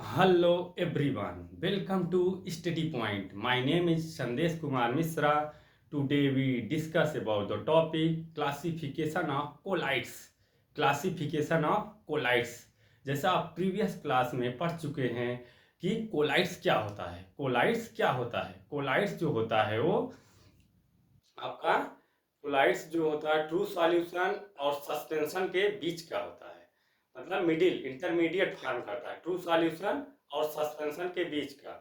Hello everyone, welcome to Study Point. My name is Sandesh Kumar Misra. Today we discuss about the topic classification of colloids. Classification of colloids. जैसा आप previous class में पढ़ चुके हैं कि collides क्या होता है। कोलाइड्स क्या होता है? कोलाइड्स जो होता है वो आपका कोलाइड्स जो होता है ट्रू सॉल्यूशन और सस्पेंशन के बीच का होता है। मतलब मिडिल इंटरमीडिएट फॉर्म करता है ट्रू सॉल्यूशन और सस्पेंशन के बीच का।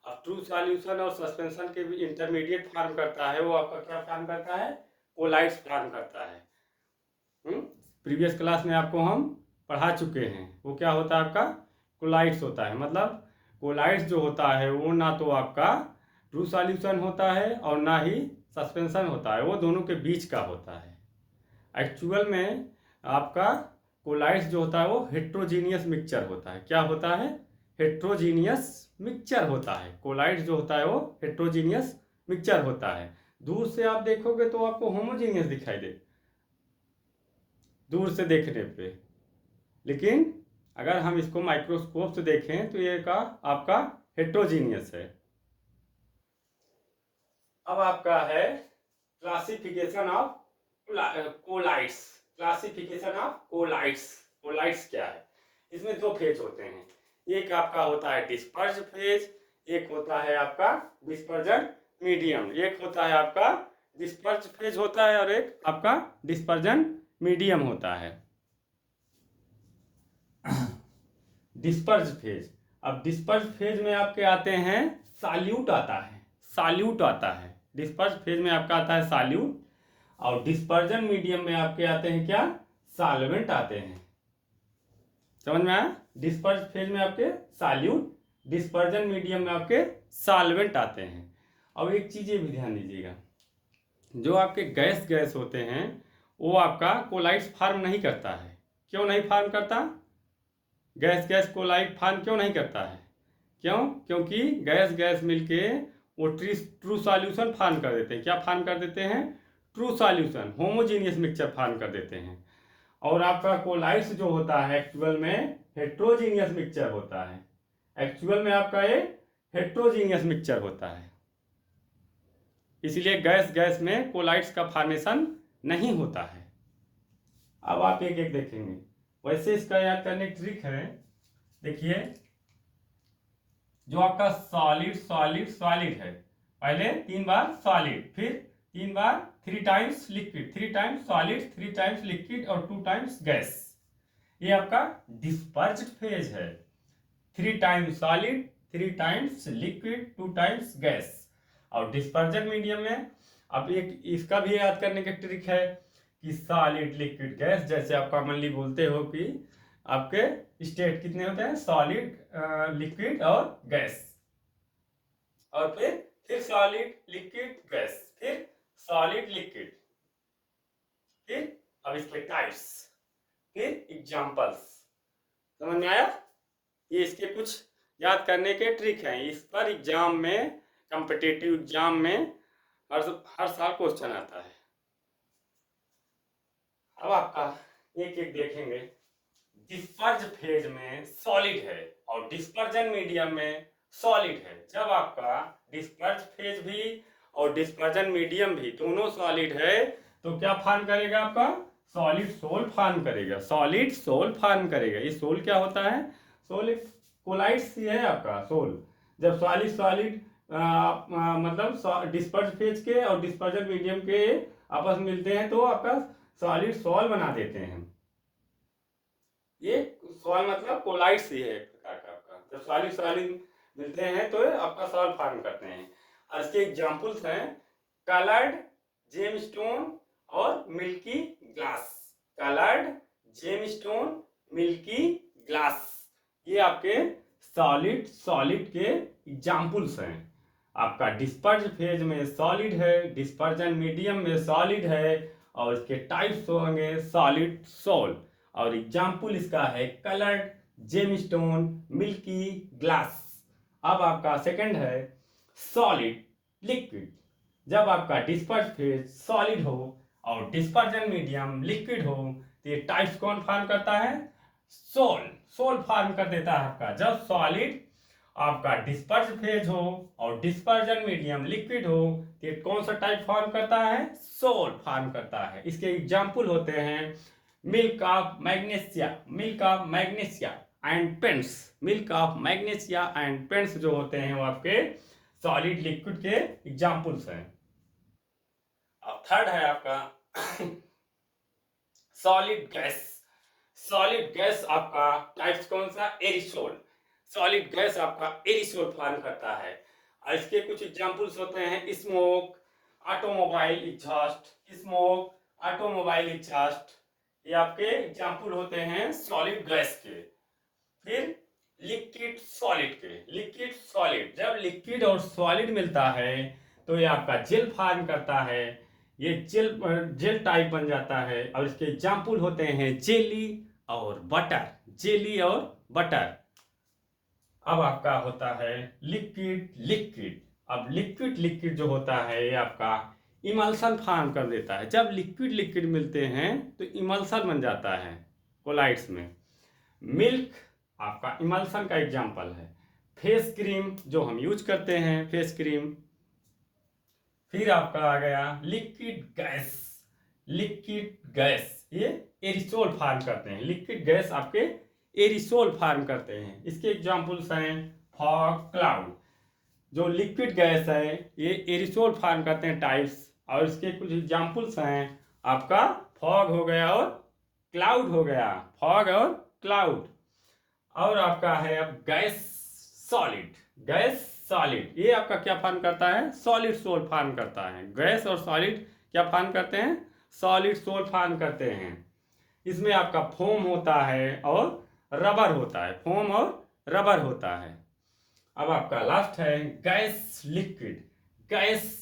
अब ट्रू सॉल्यूशन और सस्पेंशन के बीच इंटरमीडिएट फॉर्म करता है वो आपका क्या फॉर्म करता है? कोलाइड्स फॉर्म करता है। प्रीवियस क्लास में आपको हम पढ़ा चुके हैं वो क्या होता है आपका कोलाइड्स होता है। मतलब कोलाइड्स जो होता है वो ना तो आपका ट्रू सॉल्यूशन होता है और ना ही सस्पेंशन होता है, वो दोनों के बीच का होता है। एक्चुअल में आपका कोलाइड्स जो होता है वो हेट्रोजीनियस मिक्सचर होता है। क्या होता है? हेट्रोजीनियस मिक्सचर होता है। कोलाइड्स जो होता है वो हेट्रोजीनियस मिक्सचर होता है। दूर से आप देखोगे तो आपको होमोजीनियस दिखाई दे दूर से देखने पे, लेकिन अगर हम इसको माइक्रोस्कोप से देखें तो ये का आपका हेट्रोजीनियस है। अब आपका है classification of colloids. Classification of colloids. Colloids क्या है? इसमें दो फेज होते हैं। एक आपका होता है डिस्पर्ज फेज, एक होता है आपका डिस्पर्जन मीडियम। एक होता है आपका डिस्पर्ज फेज होता है और एक आपका डिस्पर्जन मीडियम होता है। Disperse phase. अब डिस्पर्ज फेज में आपके आते हैं साल्यूट आता है। साल्यूट आता है डिस्पर्ज फेज में आपका आता है साल्यूट, और डिस्पर्जन मीडियम में आपके आते हैं क्या? सॉल्वेंट आते हैं। समझ में आया? डिस्पर्ज फेज में आपके साल्यूट, डिस्पर्जन मीडियम में आपके सॉल्वेंट आते हैं। अब एक चीज ये भी ध्यान दीजिएगा, जो आपके गैस गैस होते हैं वो आपका कोलाइड्स फॉर्म नहीं करता है। क्यों नहीं फॉर्म करता? गैस गैस कोलाइड फॉर्म क्यों नहीं करता है? क्यों? क्योंकि गैस गैस मिलके वो ट्रू सॉल्यूशन फॉर्म कर देते हैं। क्या फॉर्म कर देते हैं? True solution, homogeneous mixture form कर देते हैं। और आपका कोलाइड्स जो होता है एक्चुअल में हेट्रोजीनियस मिक्सचर होता है। एक्चुअल में आपका ये हेट्रोजीनियस मिक्सचर होता है, इसलिए गैस गैस में कोलाइड्स का फॉर्मेशन नहीं होता है। अब आप एक एक देखेंगे। वैसे इसका याद करने की ट्रिक है। देखिए, जो आपका सॉलिड सॉलिड सॉलिड है, पहले 3 बार सॉलिड, फिर 3 बार 3 times liquid, 3 times solid, 3 times liquid और 2 टाइम्स गैस। ये आपका डिस्पर्ज्ड फेज है। 3 times solid, 3 times liquid, 2 times gas. और डिस्पर्जन मीडियम में अब एक इसका भी याद करने का ट्रिक है कि सॉलिड लिक्विड गैस। जैसे आप कॉमनली बोलते हो कि आपके स्टेट कितने होते हैं? सॉलिड, लिक्विड और गैस। और फिर सॉलिड लिक्विड गैस, फिर सॉलिड लिक्विड, फिर अब इसके टाइप्स, फिर एग्जांपल्स। समझ में आया? ये इसके कुछ याद करने के ट्रिक हैं। इस पर एग्जाम में, कॉम्पिटिटिव एग्जाम में हर साल क्वेश्चन आता है। अब आपका एक एक देखेंगे। डिस्पर्ज फेज में सॉलिड है और डिस्पर्जन मीडियम में सॉलिड है। जब आपका डिस्पर्ज फेज भी और डिस्पर्जन मीडियम भी दोनों सॉलिड है तो क्या फॉर्म करेगा? आपका सॉलिड सोल फॉर्म करेगा। सॉलिड सोल फॉर्म करेगा। ये सोल क्या होता है? सोल एक कोलाइड्स ही है आपका सोल। जब सॉलिड सॉलिड मतलब डिस्पर्ज फेज के और डिस्पर्जन मीडियम के आपस में मिलते हैं तो आपका सॉलिड सॉल बना देते हैं। ये सॉल मतलब कोलाइड्स ही है एक प्रकार का आपका। जब सॉलिड सॉलिड मिलते हैं तो आपका सॉल फॉर्म करते हैं। और इसके एग्जांपल्स हैं कलर्ड जेमस्टोन और milky glass. Coloured gemstone, milky glass, ये आपके सॉलिड सॉलिड के एग्जांपल्स हैं। आपका डिस्पर्ज फेज में सॉलिड है, डिस्पर्जन मीडियम में सॉलिड है, और इसके टाइप्स होंगे सॉलिड सोल। और एग्जाम्पल इसका है कलर्ड जेमस्टोन, मिल्की ग्लास। अब आपका सेकंड है सॉलिड लिक्विड। जब आपका डिस्पर्ज फेज सॉलिड हो और डिस्पर्जन मीडियम लिक्विड हो तो ये टाइप्स कौन फॉर्म करता है? सोल सोल फॉर्म कर देता है आपका। जब सॉलिड आपका डिस्पर्ज फेज हो और डिस्पर्जन मीडियम लिक्विड हो तो ये कौन सा टाइप फॉर्म करता है? सोल फॉर्म करता है। इसके एग्जाम्पल होते हैं milk of magnesia and paints. Milk of magnesia and paints जो होते हैं वो आपके सॉलिड लिक्विड के एग्जाम्पल्स हैं। अब थर्ड है आपका सॉलिड गैस। सॉलिड गैस आपका टाइप्स कौन सा? एरिसोल। सॉलिड गैस आपका एरिसोल फॉर्म करता है और इसके कुछ एग्जांपल्स होते हैं स्मोक, ऑटोमोबाइल एग्जॉस्ट, ये आपके एग्जांपल होते हैं सॉलिड गैस के। फिर लिक्विड सॉलिड के। लिक्विड सॉलिड, जब लिक्विड और सॉलिड मिलता है तो ये आपका जेल फॉर्म करता है। ये जेल टाइप बन जाता है और इसके एग्जाम्पल होते हैं जेली और बटर। अब आपका होता है लिक्विड। अब लिक्विड जो होता है ये आपका इमल्सन फॉर्म कर देता है। जब लिक्विड मिलते हैं तो इमल्सन बन जाता है कोलाइड्स में। मिल्क आपका इमल्सन का एग्जाम्पल है। फेस क्रीम जो हम यूज करते हैं, फेस क्रीम। फिर आपका आ गया लिक्विड गैस, ये एरिसोल फॉर्म करते हैं। लिक्विड गैस आपके एरिसोल फॉर्म करते हैं। इसके एग्जांपल्स हैं फॉग, क्लाउड। जो लिक्विड गैस है ये एरिसोल फॉर्म करते हैं टाइप्स, और इसके कुछ एग्जांपल्स हैं आपका फॉग हो गया और क्लाउड हो गया। फॉग और क्लाउड। और आपका है अब गैस सॉलिड, ये आपका क्या फॉर्म करता है? सॉलिड सोल फॉर्म करता है। गैस और सॉलिड क्या फॉर्म करते हैं? सॉलिड सोल फॉर्म करते हैं। इसमें आपका फोम होता है और रबर होता है। फोम और रबर होता है। अब आपका लास्ट है गैस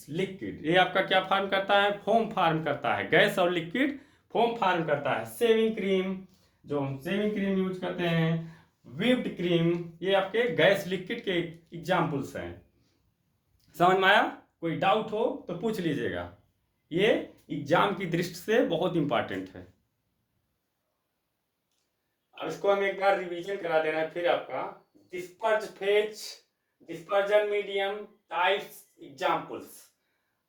लिक्विड, ये आपका क्या फॉर्म करता है? फोम फॉर्म करता है। गैस और लिक्विड फोम फॉर्म करता है। शेविंग क्रीम, जो हम शेविंग क्रीम यूज करते हैं, व्हिप्ड क्रीम, ये आपके गैस लिक्विड के एग्जाम्पल्स हैं। समझ में आया? कोई डाउट हो तो पूछ लीजिएगा, ये एग्जाम की दृष्टि से बहुत इंपॉर्टेंट है। अब इसको हम एक बार रिवीजन करा देना है। फिर आपका disperse phase, dispersion medium, types, examples.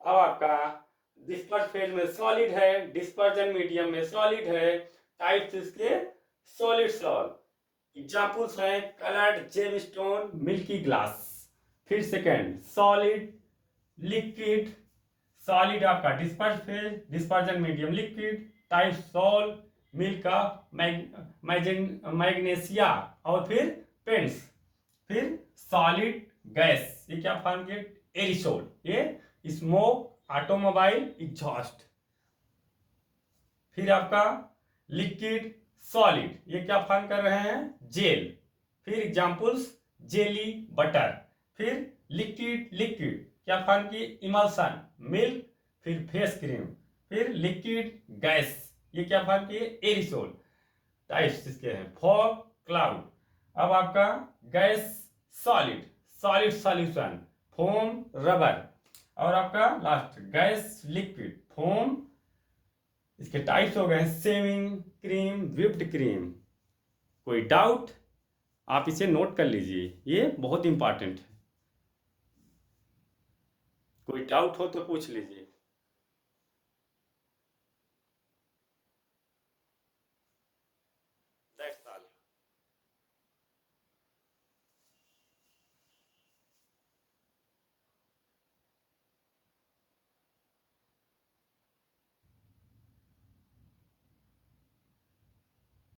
अब आपका डिस्पर्ज फेज में सॉलिड है, डिस्पर्जन मीडियम में सॉलिड है, टाइप्स इसके सॉलिड सॉल्व। एग्जाम्पल्स हैं कलर्ड जेमस्टोन, मिल्की ग्लास। फिर सेकेंड सॉलिड लिक्विड। सॉलिड आपका disperse phase, dispersion medium liquid, type sol, milk का मैग्नीशिया और फिर पेंट्स। फिर सॉलिड गैस, ये क्या फॉर्म किया? एरिसोल, ये स्मोक, ऑटोमोबाइल एग्जॉस्ट। फिर आपका लिक्विड सॉलिड, ये क्या फॉर्म कर रहे हैं? जेल। फिर एग्जांपल्स जेली, बटर। फिर लिक्विड क्या फॉर्म की? Emulsion, milk. फिर फेस क्रीम। फिर लिक्विड गैस, ये क्या फॉर्म की? एरिसोल। टाइप्स इसके हैं फॉग, क्लाउड। अब आपका gas solid solution, foam, rubber. और आपका लास्ट गैस लिक्विड, फोम। इसके टाइप्स हो गए शेविंग क्रीम, व्हिप्ड क्रीम। कोई डाउट? आप इसे नोट कर लीजिए, ये बहुत इंपॉर्टेंट है। कोई डाउट हो तो पूछ लीजिए।